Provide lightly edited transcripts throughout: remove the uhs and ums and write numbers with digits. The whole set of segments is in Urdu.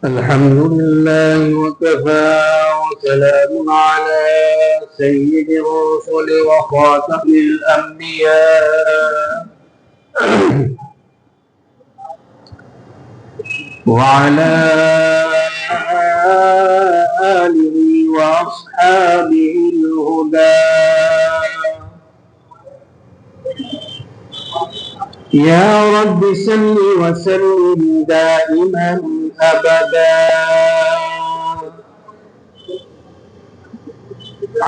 الحمد لله وكفى وسلام على سيد الرسل وخاتم الأنبياء وعلى آله وأصحابه الهدى. يا رب صل وسلم دائما أبدا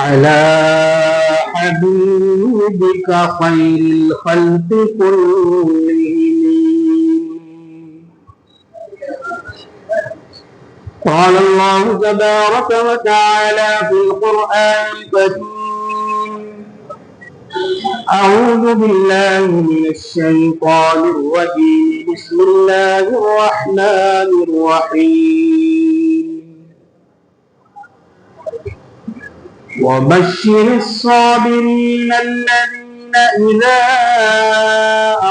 على حبيبك خير الخلق كلهم. قال الله تبارك وتعالى في القرآن الكريم: أعوذ بالله من الشيطان الرجيم. بسم الله الرحمن الرحيم. وبشر الصابرين الذين إذا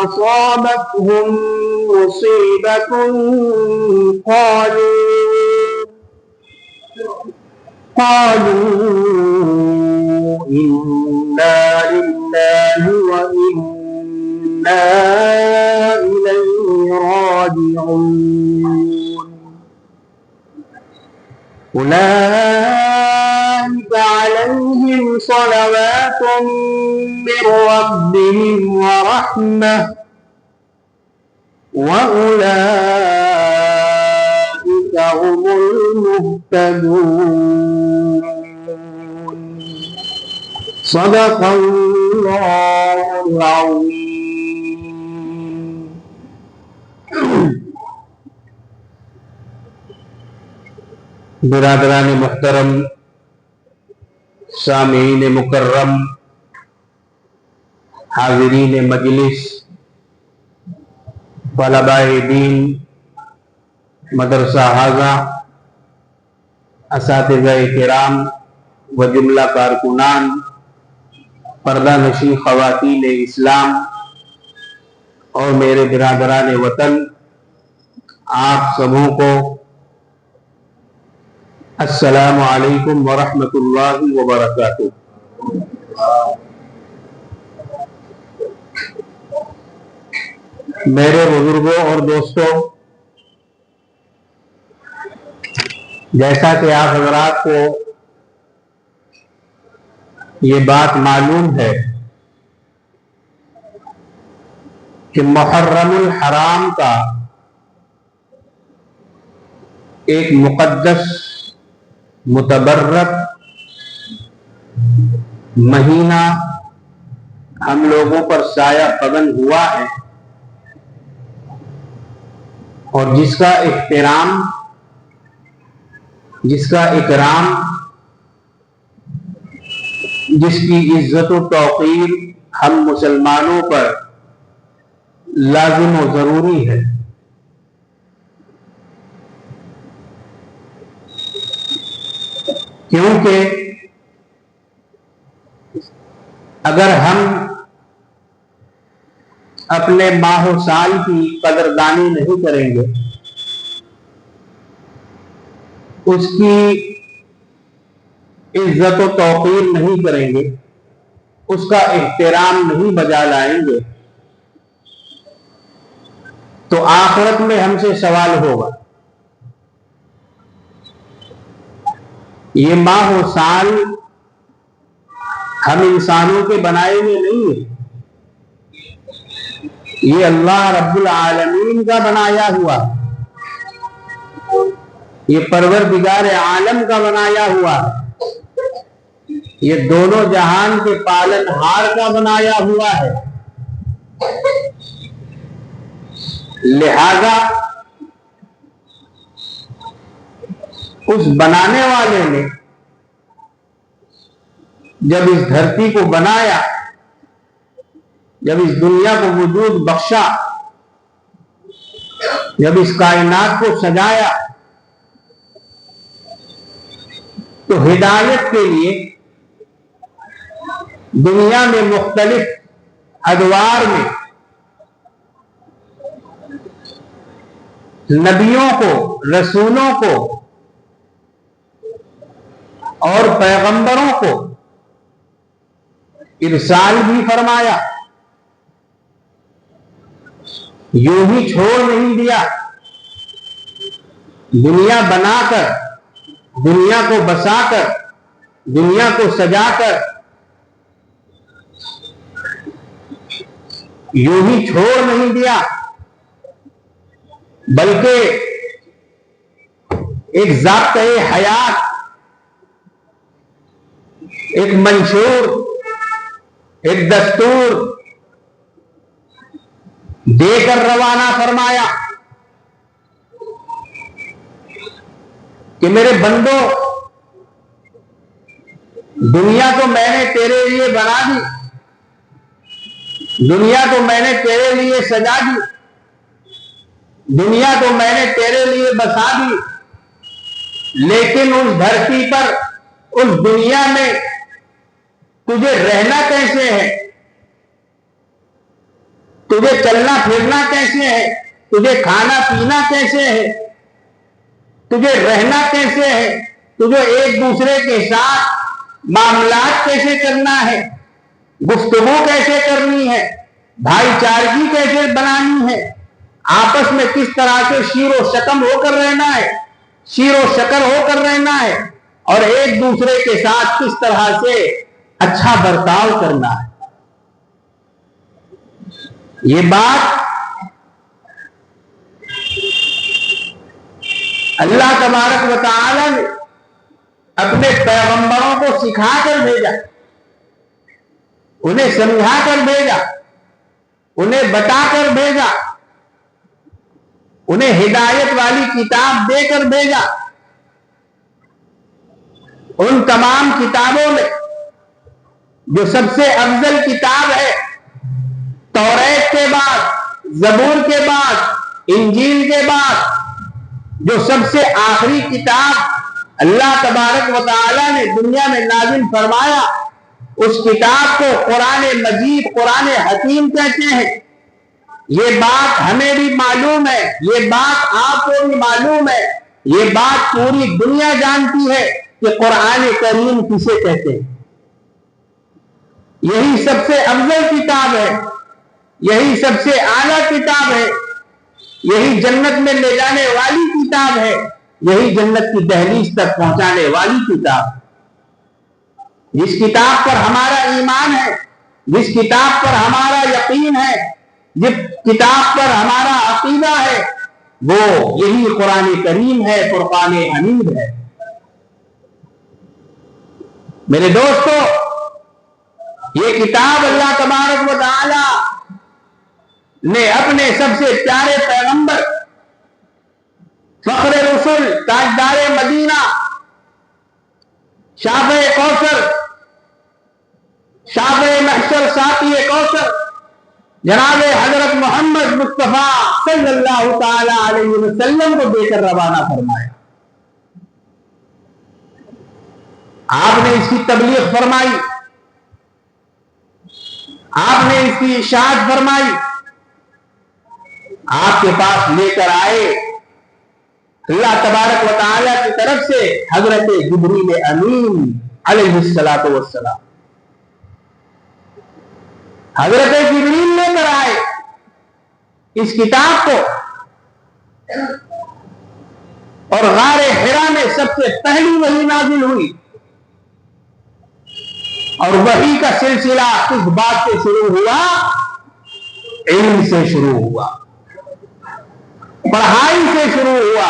أصابتهم مصيبة قالوا إنا لله وإنا إليه راجعون. أولئك عليهم صلوات من ربهم ورحمة وأولئك هم المهتدون. صدق الله العظيم. برادران محترم، سامعین مکرم، حاضرین مجلس، طلباء دین، مدرسہ حاضہ، اساتذہ کرام و جملہ کارکنان، پردہ نشین خواتین اسلام اور میرے برادران وطن، آپ سبوں کو السلام علیکم ورحمۃ اللہ وبرکاتہ۔ میرے بزرگوں اور دوستوں، جیسا کہ آپ حضرات کو یہ بات معلوم ہے کہ محرم الحرام کا ایک مقدس متبرک مہینہ ہم لوگوں پر سایہ پگن ہوا ہے، اور جس کا احترام، جس کا اکرام، جس کی عزت و توقیر ہم مسلمانوں پر لازم و ضروری ہے۔ کیونکہ اگر ہم اپنے ماہ و سال کی قدردانی نہیں کریں گے، اس کی عزت و توقیر نہیں کریں گے، اس کا احترام نہیں بجا لائیں گے، تو آخرت میں ہم سے سوال ہوگا۔ یہ ماہ و سال ہم انسانوں کے بنائے ہوئے نہیں ہیں، یہ اللہ رب العالمین کا بنایا ہوا، یہ پروردگار عالم کا بنایا ہوا، یہ دونوں جہان کے پالن ہار کا بنایا ہوا ہے۔ لہذا اس بنانے والے نے جب اس دھرتی کو بنایا، جب اس دنیا کو وجود بخشا، جب اس کائنات کو سجایا، تو ہدایت کے لیے دنیا میں مختلف ادوار میں نبیوں کو، رسولوں کو اور پیغمبروں کو ارسال بھی فرمایا، یوں ہی چھوڑ نہیں دیا۔ دنیا بنا کر، دنیا کو بسا کر، دنیا کو سجا کر یوں ہی چھوڑ نہیں دیا، بلکہ ایک ضابطۂ حیات، ایک منشور، ایک دستور دے کر روانہ فرمایا کہ میرے بندو، دنیا تو میں نے تیرے لیے بنا دی، دنیا تو میں نے تیرے لیے سجا دی، دنیا تو میں نے تیرے لیے بسا دی، لیکن اس دھرتی پر، اس دنیا میں تجھے رہنا کیسے ہے، تجھے چلنا پھرنا کیسے ہے، تجھے کھانا پینا کیسے ہے، تجھے رہنا کیسے ہے، تجھے ایک دوسرے کے ساتھ معاملات کیسے کرنا ہے، گفتگو کیسے کرنی ہے، بھائی چارگی کیسے بنانی ہے، آپس میں کس طرح سے شیر و شکم ہو کر رہنا ہے، شیر و شکر ہو کر رہنا ہے، اور ایک دوسرے کے ساتھ کس طرح سے اچھا برتاؤ کرنا ہے۔ یہ بات اللہ تبارک و تعالی نے اپنے پیغمبروں کو سکھا کر بھیجا، انہیں سمجھا کر بھیجا، انہیں بتا کر بھیجا، انہیں ہدایت والی کتاب دے کر بھیجا۔ ان تمام کتابوں میں جو سب سے افضل کتاب ہے، توریت کے بعد، زبور کے بعد، انجیل کے بعد جو سب سے آخری کتاب اللہ تبارک و تعالی نے دنیا میں نازل فرمایا، اس کتاب کو قرآن مجید، قرآن حکیم کہتے ہیں۔ یہ بات ہمیں بھی معلوم ہے، یہ بات آپ کو بھی معلوم ہے، یہ بات پوری دنیا جانتی ہے کہ قرآن کریم کسے کہتے ہیں۔ یہی سب سے افضل کتاب ہے، یہی سب سے اعلیٰ کتاب ہے، یہی جنت میں لے جانے والی کتاب ہے، یہی جنت کی دہلیز تک پہنچانے والی کتاب۔ جس کتاب پر ہمارا ایمان ہے، جس کتاب پر ہمارا یقین ہے، جس کتاب پر ہمارا عقیدہ ہے، وہ یہی قرآن کریم ہے، فرقان حمید ہے۔ میرے دوستو، یہ کتاب اللہ تبارک و تعالی نے اپنے سب سے پیارے پیغمبر، فخر رسول، تاجدار مدینہ، شافع کوثر، شافع محشر، ساقی کوثر، جناب حضرت محمد مصطفیٰ صلی اللہ تعالی علیہ وسلم کو دے کر روانہ فرمایا۔ آپ نے اس کی تبلیغ فرمائی، آپ نے اس کی اشاعت فرمائی، آپ کے پاس لے کر آئے اللہ تبارک و تعالی کی طرف سے حضرت جبریل امین علیہ السلام۔ حضرت جبریل لے کر آئے اس کتاب کو، اور غار حرا میں سب سے پہلی وحی نازل ہوئی، اور وحی کا سلسلہ کس بات سے شروع ہوا؟ علم سے شروع ہوا، پڑھائی سے شروع ہوا،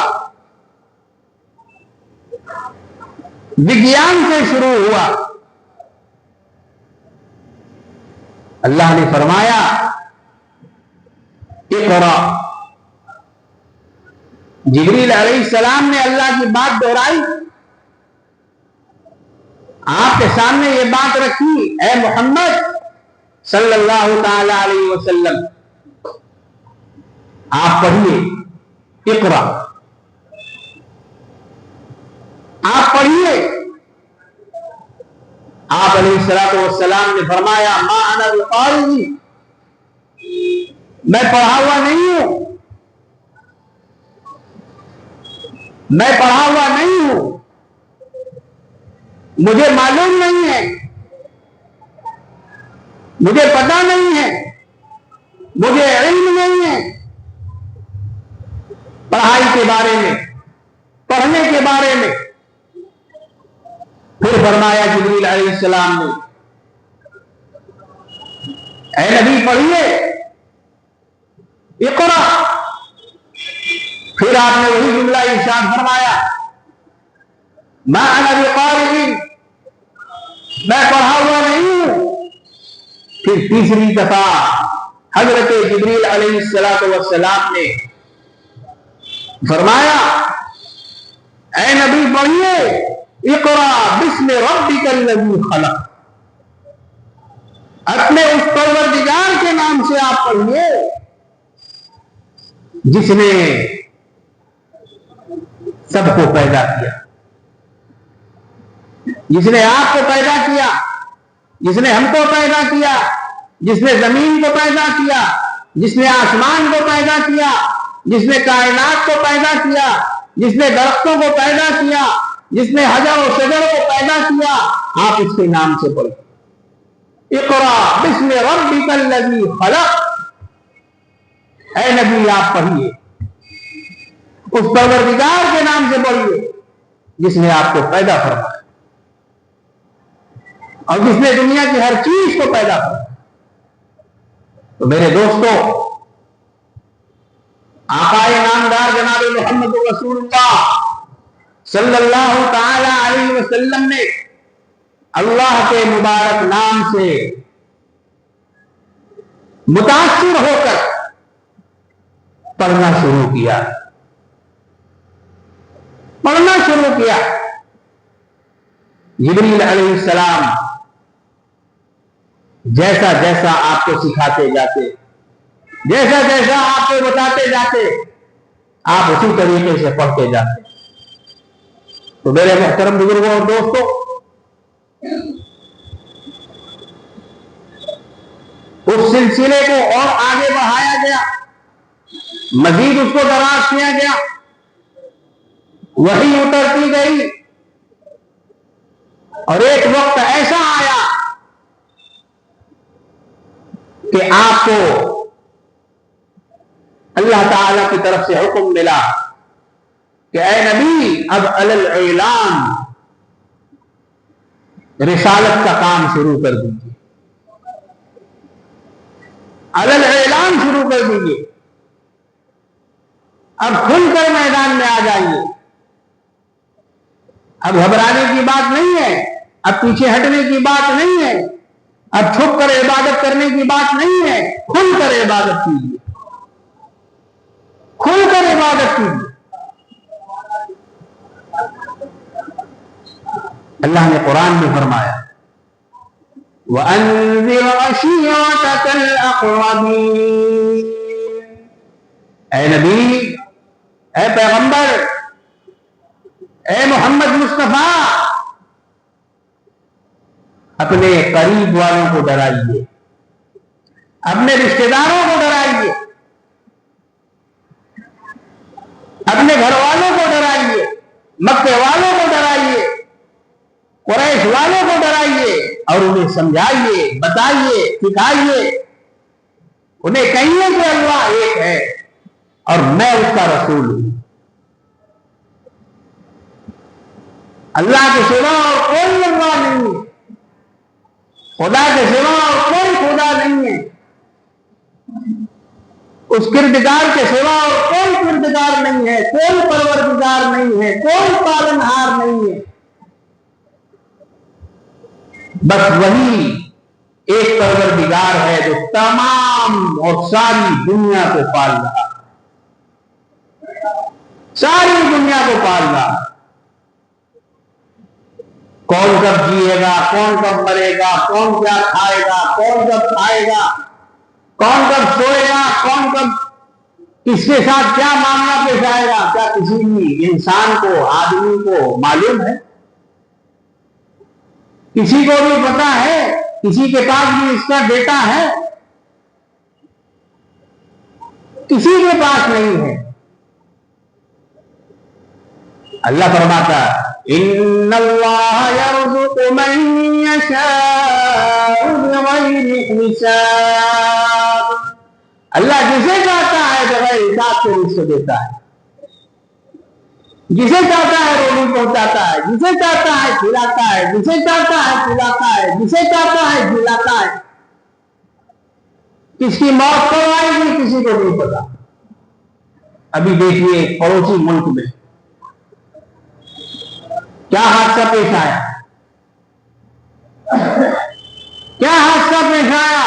وگیان سے شروع ہوا۔ اللہ نے فرمایا اقرا۔ جبریل علیہ السلام نے اللہ کی بات دہرائی، آپ کے سامنے یہ بات رکھی، اے محمد صلی اللہ تعالی علیہ وسلم، آپ پڑھیے، اقرا، آپ پڑھیے۔ آپ علیہ السلام نے فرمایا ما انا بقاری، میں پڑھا ہوا نہیں ہوں، میں پڑھا ہوا نہیں ہوں، مجھے معلوم نہیں ہے، مجھے پتہ نہیں ہے، مجھے علم نہیں ہے پڑھائی کے بارے میں، پڑھنے کے بارے میں۔ پھر فرمایا جبریل علیہ السلام نے، اے نبی پڑھیے، اقرا۔ پھر آپ نے وہی جملہ ارشاد فرمایا، ما انا بقارئ، میں پڑھا ہوا نہیں ہوں۔ پھر تیسری دفعہ حضرت جبریل علیہ السلام نے فرمایا، اے نبی پڑھیے، اقرا بسم ربک الذی خلق، اپنے اس پروردگار کے نام سے آپ پڑھیے جس نے سب کو پیدا کیا، جس نے آپ کو پیدا کیا، جس نے ہم کو پیدا کیا، جس نے زمین کو پیدا کیا، جس نے آسمان کو پیدا کیا، جس نے کائنات کو پیدا کیا، جس نے درختوں کو پیدا کیا، جس نے حجر و شجر کو پیدا کیا، آپ اس کے نام سے پڑھیں۔ اقرا بسم ربک الذی خلق، اے نبی آپ پڑھیے، اس پروردگار کے نام سے پڑھیے جس نے آپ کو پیدا فرمایا اور جس نے دنیا کی ہر چیز کو پیدا فرمایا۔ تو میرے دوستو، آقا نامدار جناب محمد رسول اللہ صلی اللہ تعالی علیہ وسلم نے اللہ کے مبارک نام سے متاثر ہو کر پڑھنا شروع کیا، پڑھنا شروع کیا۔ جبریل علیہ السلام جیسا جیسا آپ کو سکھاتے جاتے، جیسا جیسا آپ کو بتاتے جاتے، آپ اسی طریقے سے پڑھتے جاتے۔ تو میرے محترم بزرگوں اور دوستوں، اس سلسلے کو اور آگے بڑھایا گیا، مزید اس کو دراز کیا گیا، وحی اترتی گئی، اور ایک وقت ایسا آیا کہ آپ کو اللہ تعالی کی طرف سے حکم ملا کہ اے نبی اب علی الاعلان رسالت کا کام شروع کر دیجیے، علی الاعلان شروع کر دیجیے، اب کھل کر میدان میں آ جائیے، اب گھبرانے کی بات نہیں ہے، اب پیچھے ہٹنے کی بات نہیں ہے، اب چھپ کر عبادت کرنے کی بات نہیں ہے، کھل کر عبادت کیجیے، کھل کر عبادت کیجیے۔ اللہ نے قرآن میں فرمایا، وَأَنذِرْ عَشِيرَتَكَ الْأَقْرَبِينَ، اے نبی، اے پیغمبر، اے محمد مصطفیٰ، اپنے قریب والوں کو ڈرائیے، اپنے رشتہ داروں کو ڈرائیے، اپنے گھر والوں کو ڈرائیے، مکے والوں کو ڈرائیے، قریش والوں کو ڈرائیے، اور انہیں سمجھائیے، بتائیے، سکھائیے، انہیں کہیے کہ اللہ ایک ہے اور میں اس کا رسول ہوں، اللہ کے سوا اور کوئی اللہ نہیں ہے، خدا کے سوا اور کوئی خدا نہیں ہے، اس کردگار کے سوا اور کوئی کردگار نہیں ہے، کوئی پروردگار نہیں ہے، کوئی پالنہار نہیں ہے، بس وہی ایک پروردگار ہے جو تمام اور ساری دنیا کو پال رہا، ساری دنیا کو پال رہا۔ کون کب جیے گا، کون کب مرے گا، کون کیا کھائے گا، کون کب کھائے گا، کون کب سوئے گا، کون کب کس کے ساتھ کیا معاملہ پیش آئے گا، کیا کسی بھی انسان کو، آدمی کو معلوم ہے؟ کسی کو بھی پتا ہے؟ کسی کے پاس بھی اس کا ڈیٹا ہے؟ کسی کے پاس نہیں ہے۔ اللہ فرماتا ان اللہ یرزق من یشاء بغیر حساب، اللہ جسے چاہتا ہے بغیر حساب سے رزق دیتا ہے، جسے چاہتا ہے روزی پہنچاتا ہے، جسے چاہتا ہے کھلاتا ہے، جسے چاہتا ہے پلاتا ہے، جسے چاہتا ہے جلاتا ہے۔ کس کی موت کب آئے گی کسی کو نہیں پتا۔ ابھی دیکھیے پڑوسی ملک میں کیا حادثہ پیش آیا، کیا حادثہ پیش آیا،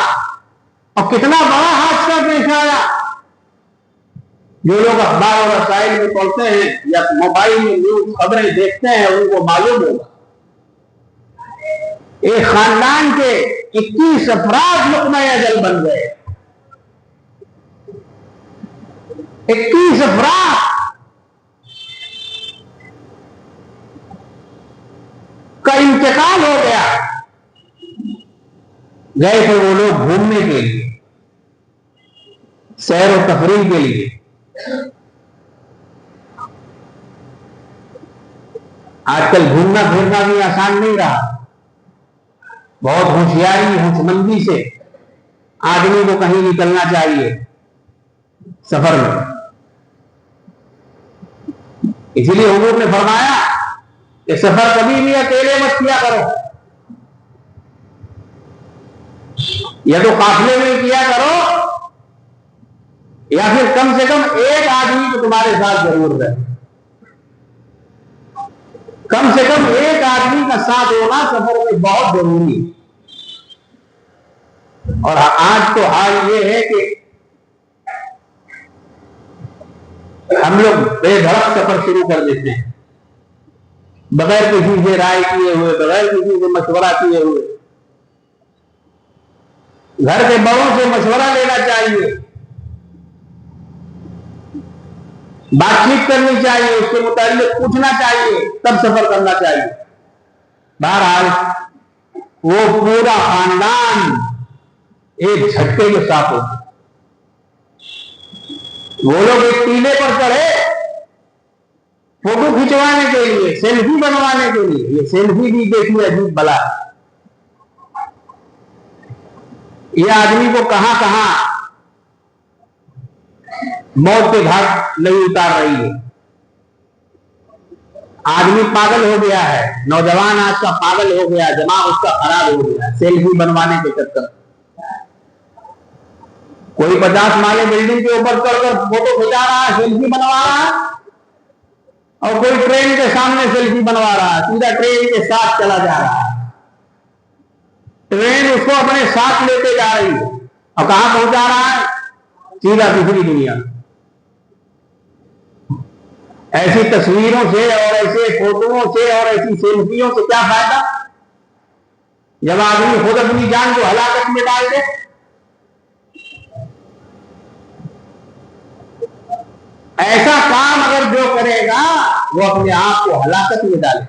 اور کتنا بڑا حادثہ پیش آیا۔ جو لوگ اخبار اور رسائل میں پڑھتے ہیں یا موبائل میں نیوز خبریں دیکھتے ہیں ان کو معلوم ہوگا، ایک خاندان کے 21 افراد لقمہ اجل بن گئے، 21 افراد کا انتقال ہو گیا۔ گئے تھے وہ لوگ گھومنے کے لیے، سیر و تفریح کے لیے، آج کل گھومنا پھرنا بھی آسان نہیں رہا، بہت ہوشیاری ہوشمندی سے آدمی کو کہیں نکلنا چاہیے سفر میں۔ اسی لیے حضور نے فرمایا کہ سفر کبھی بھی اکیلے مت کیا کرو، یا تو قافلے میں کیا کرو یا پھر کم سے کم ایک آدمی تو تمہارے ساتھ ضرور رہے، کم سے کم ایک آدمی کا ساتھ ہونا سفر میں بہت ضروری ہے۔ اور آج تو حال یہ ہے کہ ہم لوگ بے دھڑک سفر شروع کر دیتے ہیں، بغیر کسی سے رائے کیے ہوئے، بغیر کسی سے مشورہ کیے ہوئے۔ گھر کے بڑوں سے مشورہ لینا چاہیے، بات چیت کرنی چاہیے، اس کے متعلق پوچھنا چاہیے، تب سفر کرنا چاہیے۔ بہرحال وہ پورا خاندان ایک جھٹکے میں صاف ہو گیا۔ وہ لوگ ایک ٹیلے پر چڑھے فوٹو کھنچوانے کے لیے، سیلفی بنوانے کے لیے۔ یہ سیلفی بھی دیکھیے عجیب بلا، یہ آدمی کو کہاں کہاں موت کے گھاٹ نہیں اتار رہی ہے۔ آدمی پاگل ہو گیا ہے، نوجوان آج کا پاگل ہو گیا، دماغ اس کا خراب ہو گیا سیلفی بنوانے کے چکر۔ کوئی 50 مالے بلڈنگ کے اوپر چڑھ کر فوٹو کھنچا رہا ہے، سیلفی بنوا رہا ہے، اور کوئی ٹرین کے سامنے سیلفی بنوا رہا ہے، سیدھا ٹرین کے ساتھ چلا جا رہا ہے، ٹرین اس کو اپنے ساتھ لیتے جا رہی ہے، اور کہاں پہنچا رہا ہے؟ سیدھا دوسری دنیا۔ ایسی تصویروں سے اور ایسے فوٹوؤں سے اور ایسی سیلفیوں سے کیا فائدہ جب آدمی خود اپنی جان کو ہلاکت میں ڈال دے؟ ایسا کام اگر جو کرے گا وہ اپنے آپ کو ہلاکت میں ڈالے۔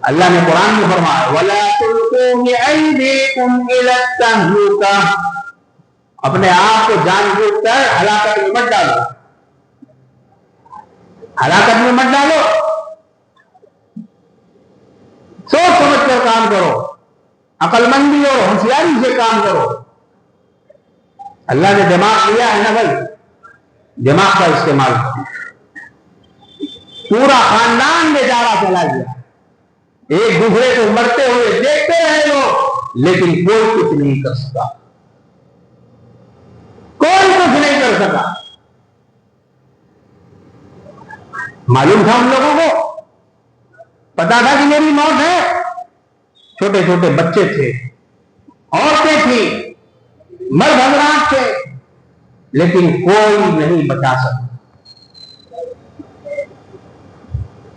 اللہ نے قرآن میں فرمایا وَلَا تُلْقُوا بِأَيْدِيكُمْ إِلَى التَّهْلُكَةِ، اپنے آپ کو جان بوجھ کر ہلاکت میں مت ڈالو، ہلاکت میں مت ڈالو، سوچ سمجھ کر کام کرو، عقل مندی اور ہوشیاری سے کام کرو۔ اللہ نے دماغ دیا ہے نا بھائی، دماغ کا استعمال کرو۔ پورا خاندان بیچارہ چلا گیا، ایک دوسرے کو مرتے ہوئے دیکھتے رہے لوگ، لیکن کوئی کچھ نہیں کر سکا، کوئی کچھ نہیں کر سکا۔ معلوم تھا ان لوگوں کو، پتا تھا کہ میری موت ہے، چھوٹے چھوٹے بچے تھے، عورتیں تھیں، مرد حضرات تھے، لیکن کوئی نہیں بچا سکتا۔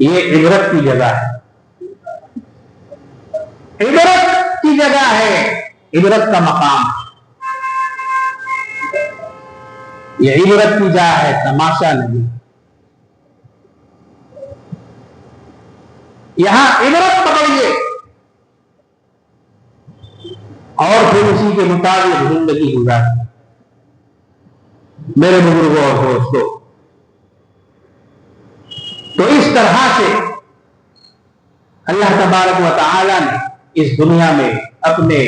یہ عبرت کی جگہ ہے، عبرت کی جگہ ہے، عبرت کا مقام، یہ عبرت کی جگہ ہے، تماشا نہیں۔ یہاں عبرت پکڑیے اور پھر اسی کے مطابق زندگی گزاریں۔ میرے بزرگوں اور دوستوں، تو اس طرح سے اللہ تبارک و تعالی نے اس دنیا میں اپنے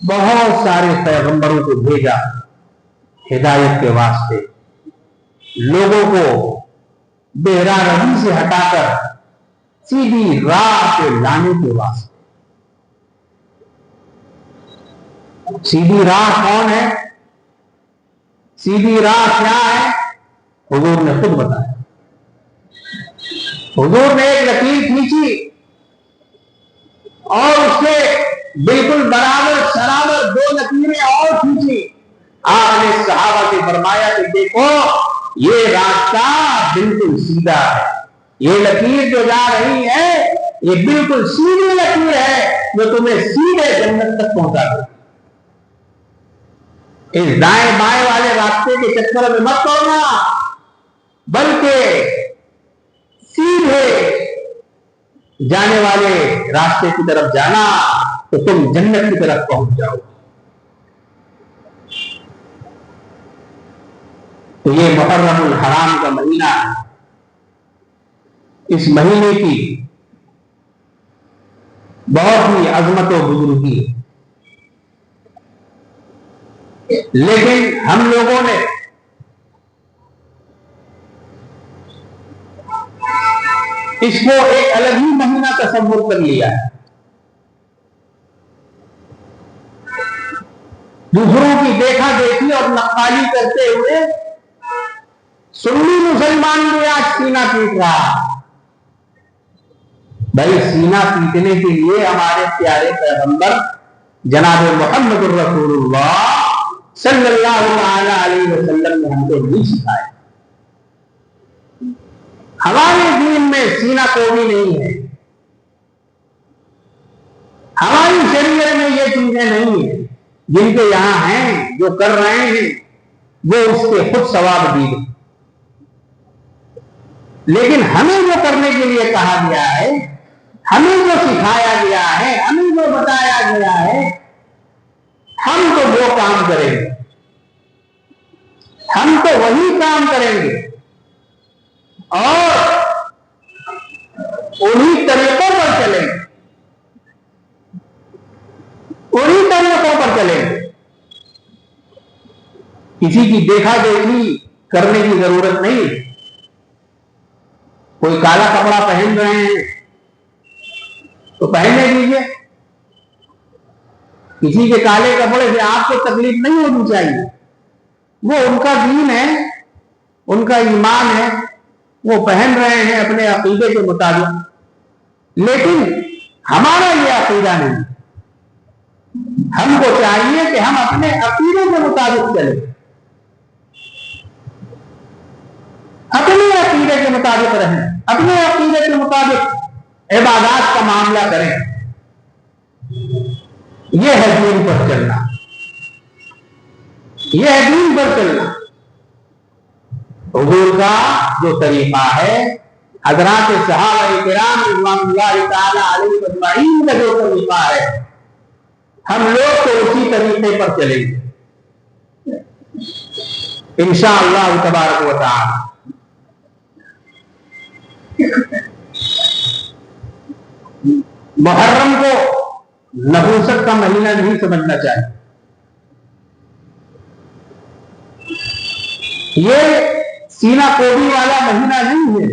بہت سارے پیغمبروں کو بھیجا ہدایت کے واسطے، لوگوں کو بہرا روی سے ہٹا کر سیدھی راہ پہ لانے کے واسطے۔ سیدھی راہ کون ہے؟ سیدھی راہ کیا ہے؟ حضور نے خود بتایا۔ حضور نے ایک لکیر کھینچی اور اس سے بالکل برابر سرابر دو لکیریں اور کھینچی۔ آپ نے صحابہ سے فرمایا کہ دیکھو یہ راستہ بالکل سیدھا ہے، یہ لکیر جو جا رہی ہے یہ بالکل سیدھی لکیر ہے جو تمہیں سیدھے جنت تک پہنچا دے۔ اس دائیں بائیں والے راستے کے چکر میں مت پڑنا، بلکہ سیدھے جانے والے راستے کی طرف جانا تو تم جنت کی طرف پہنچ جاؤ۔ تو یہ محرم الحرام کا مہینہ ہے، اس مہینے کی بہت ہی عظمت و بزرگی ہے، لیکن ہم لوگوں نے اس کو ایک الگ ہی مہینہ تصور کر لیا ہے۔ دوسروں کی دیکھا دیکھی اور نقالی کرتے ہوئے سنی مسلمان بھی آج سینہ پیٹ رہا۔ بھائی سینہ پیٹنے کے لیے ہمارے پیارے پیغمبر جناب محمد الرسول اللہ صلی اللہ علیہ وسلم نے ہم کو نہیں سکھایا۔ ہمارے دین میں سینہ کوبی نہیں ہے، ہماری شریعت میں یہ چیزیں نہیں ہیں، جن کے یہاں ہیں جو کر رہے ہیں وہ اس کے خود ثواب دی گئی، لیکن ہمیں جو کرنے کے لیے کہا گیا ہے، ہمیں جو سکھایا گیا ہے، ہمیں جو بتایا گیا ہے، ہم تو وہ کام کریں گے، ہم تو وہی کام کریں گے اور انہی طریقوں پر چلیں گے، انہی طریقوں پر چلیں گے۔ کسی کی دیکھا دیکھی کرنے کی ضرورت نہیں۔ کوئی کالا کپڑا پہن رہے ہیں تو پہننے دیجیے، کسی کے کالے کپڑے سے آپ کو تکلیف نہیں ہونی چاہیے، وہ ان کا دین ہے، ان کا ایمان ہے، وہ پہن رہے ہیں اپنے عقیدے کے مطابق، لیکن ہمارا یہ عقیدہ نہیں۔ ہم کو چاہیے کہ ہم اپنے عقیدے کے مطابق چلیں، اپنے عقیدے کے مطابق رہیں، اپنے عقیدے کے مطابق عبادات کا معاملہ کریں۔ یہ ہے دین پر چلنا، یہ ہے دین پر چلنا۔ حضور کا جو طریقہ ہے، حضرات صحابہ کرام رضوان اللہ تعالی علیہ اجمعین کا جو طریقہ ہے، ہم لوگ تو اسی طریقے پر چلیں گے انشاءاللہ تبارک و تعالی۔ محرم کو نبوست کا مہینہ نہیں سمجھنا چاہیے، یہ سینہ کوبی والا مہینہ نہیں ہے،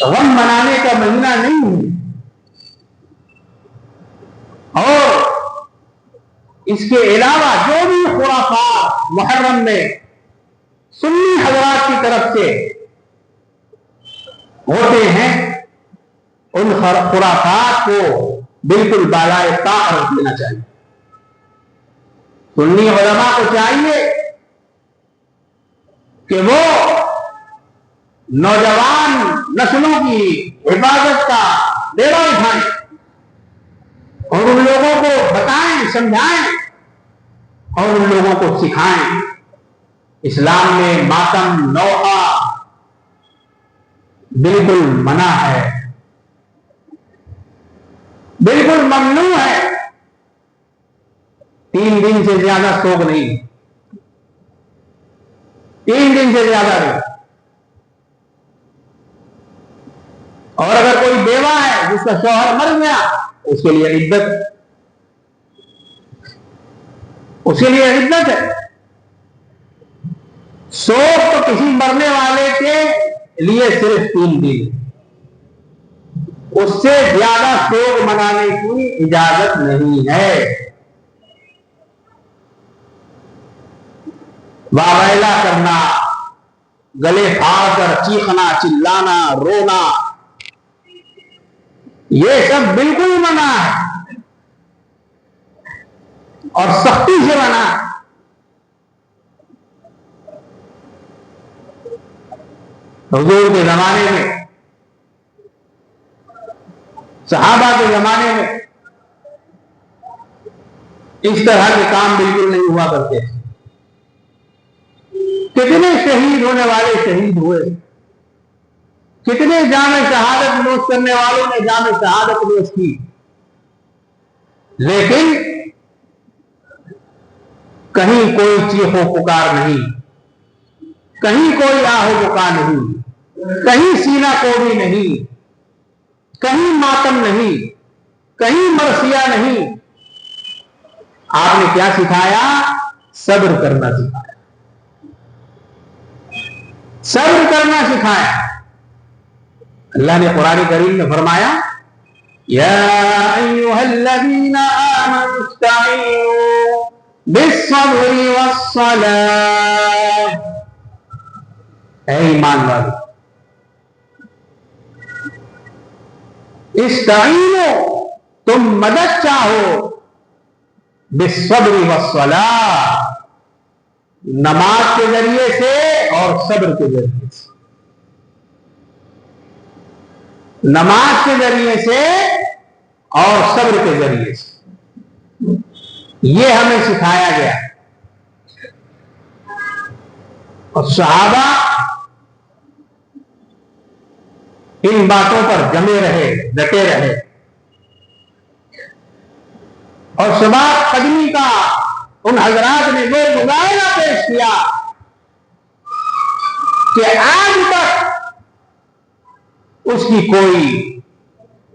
غم منانے کا مہینہ نہیں ہے، اور اس کے علاوہ جو بھی خرافات محرم میں سنی حضرات کی طرف سے ہوتے ہیں، ان خرافات کو بالکل بالائے طاق رکھ دینا چاہیے۔ سنی علماء کو چاہیے کہ وہ نوجوان نسلوں کی حفاظت کا بیڑا اٹھائیں اور ان لوگوں کو بتائیں، سمجھائیں اور ان لوگوں کو سکھائیں۔ اسلام میں ماتم نوحہ بالکل منع ہے، بالکل ممنوع ہے۔ 3 دن سے زیادہ سوگ نہیں، 3 دن سے زیادہ نہیں۔ اور اگر کوئی بیوہ ہے جس کا شوہر مر گیا اس کے لیے عدت ہے. سوگ تو کسی مرنے والے کے لیے صرف 3 دن، اس سے زیادہ سوگ منانے کی اجازت نہیں ہے. واویلا کرنا، گلے پھاڑ کر چیخنا، چلانا، رونا، یہ سب بالکل منع ہے اور سختی سے منع ہے. حضور کے زمانے میں، صحابہ کے زمانے میں اس طرح کے کام بالکل نہیں ہوا کرتے. کتنے شہید ہونے والے شہید ہوئے، کتنے جام شہادت نوش کرنے والوں نے جام شہادت نوش کی، لیکن کہیں کوئی چیخ و پکار نہیں، کہیں کوئی آہ و بکا نہیں، کہیں سینہ کوڑی نہیں، کہیں ماتم نہیں، کہیں مرثیہ نہیں. آپ نے کیا سکھایا؟ صبر کرنا سکھایا، صبر کرنا سکھایا. اللہ نے قرآن کریم میں فرمایا یا ایھا الذین آمنوا استعینوا بالصبر والصلاۃ. اے ایمان والو، استعینوا، تم مدد چاہو، بالصبر والصلاۃ، نماز کے ذریعے سے اور صبر کے ذریعے سے. نماز کے ذریعے سے اور صبر کے ذریعے سے، یہ ہمیں سکھایا گیا. اور صحابہ ان باتوں پر جمے رہے، ڈٹے رہے، اور شباب قدمی کا ان حضرات نے وہ مظاہرہ پیش کیا کہ آج تک اس کی کوئی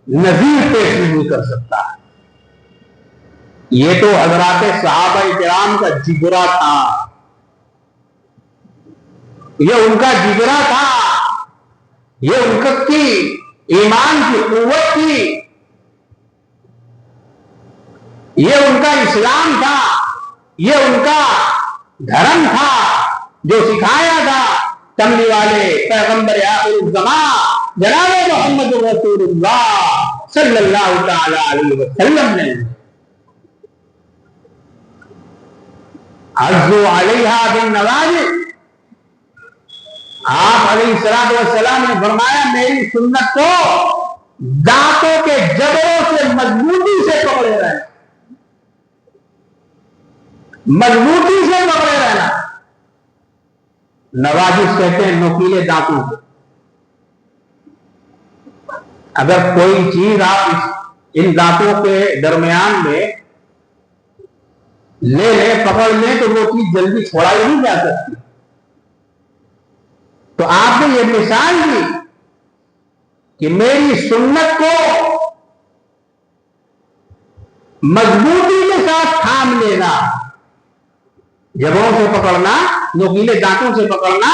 نظیر پیش نہیں کر سکتا. یہ تو حضرات صحابہ کرام کا جگرا تھا، یہ ان کا جگرا تھا، یہ ان کی ایمان کی قوت تھی، یہ ان کا اسلام تھا، یہ ان کا دھرم تھا جو سکھایا تھا کملی والے پیغمبر آخر الزمان جناب محمد رسول اللہ صلی اللہ تعالی علیہ وسلم نے. عزو علیہا بالنواجذ، آپ علیہ السلام نے فرمایا میری سنت کو دانتوں کے جبڑوں سے مضبوطی سے پکڑے رہنا، مضبوطی سے پکڑے رہنا. نواجذ کہتے ہیں نوکیلے دانتوں کو. اگر کوئی چیز آپ ان دانتوں کے درمیان میں لے لیں، پکڑ لیں، تو وہ چیز جلدی چھوڑائی نہیں جا سکتی. تو آپ نے یہ مثال دی کہ میری سنت کو مضبوطی کے ساتھ تھام لینا، جبڑوں سے پکڑنا، نوکیلے دانتوں سے پکڑنا،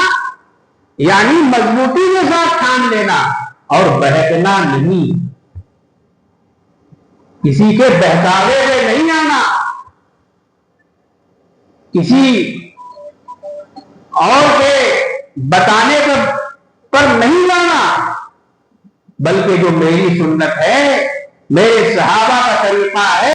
یعنی مضبوطی کے ساتھ تھام لینا اور بہکنا نہیں، کسی کے بہکاوے میں نہیں آنا، کسی اور کے بتانے پر نہیں لانا، بلکہ جو میری سنت ہے، میرے صحابہ کا طریقہ ہے،